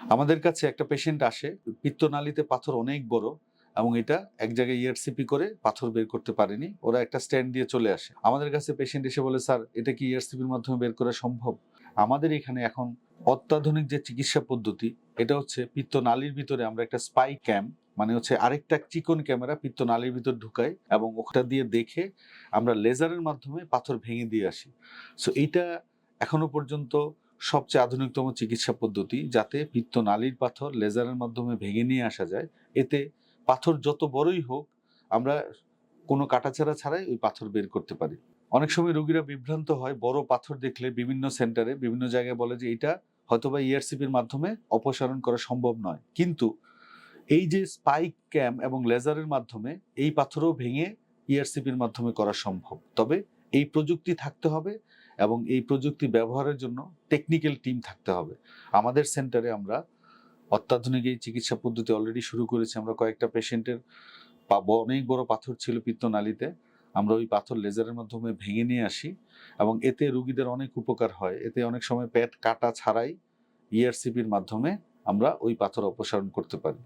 আমাদের কাছে একটা পেশেন্ট আসে, পিত্তনালীতে পাথর অনেক বড় এবং এটা এক জায়গায় ইআরসিপি করে পাথর বের করতে পারেনি। ওরা একটা স্ট্যান্ড দিয়ে চলে আসে। আমাদের কাছে পেশেন্ট এসে বলে, "স্যার, এটা কি ইআরসিপির মাধ্যমে বের করা সম্ভব?" আমাদের এখানে এখন অত্যাধুনিক যে চিকিৎসা পদ্ধতি, এটা হচ্ছে পিত্তনালীর ভিতরে আমরা একটা স্পাই ক্যাম, মানে হচ্ছে আরেকটা চিকন ক্যামেরা পিত্তনালীর ভিতর ঢুকাই এবং ওটা দিয়ে দেখে আমরা লেজারের মাধ্যমে পাথর ভেঙে দিয়ে আসি। সো এইটা এখনো পর্যন্ত সবচেয়ে আধুনিকতম চিকিৎসা পদ্ধতি, যাতে পিত্তনালীর পাথর লেজারের মাধ্যমে ভেঙে নিয়ে আসা যায়। এতে পাথর যত বড়ই হোক, আমরা কোনো কাটাছেঁড়া ছাড়াই ওই পাথর বের করতে পারি। অনেক সময় রোগীরা বিভ্রান্ত হয়, বড় পাথর দেখলে বিভিন্ন সেন্টারে বিভিন্ন জায়গায় বলে যে এটা হয়তোবা ইআরসিপির মাধ্যমে অপসারণ করা সম্ভব নয়। কিন্তু এই যে স্পাইক ক্যাম এবং লেজারের মাধ্যমে এই পাথরও ভেঙে ইআরসিপির মাধ্যমে করা সম্ভব। তবে এই প্রযুক্তি থাকতে হবে এবং এই প্রযুক্তি ব্যবহারের জন্য টেকনিক্যাল টিম থাকতে হবে। আমাদের সেন্টারে আমরা অত্যাধুনিক এই চিকিৎসা পদ্ধতি অলরেডি শুরু করেছি। আমরা কয়েকটা পেশেন্টের অনেক বড় পাথর ছিল পিত্তনালীতে। আমরা ওই পাথর লেজারের মাধ্যমে ভেঙে নিয়ে আসি এবং এতে রোগীদের অনেক উপকার হয়। এতে অনেক সময় পেট কাটা ছাড়াই ইআরসিপির মাধ্যমে আমরা ওই পাথর অপসারণ করতে পারি।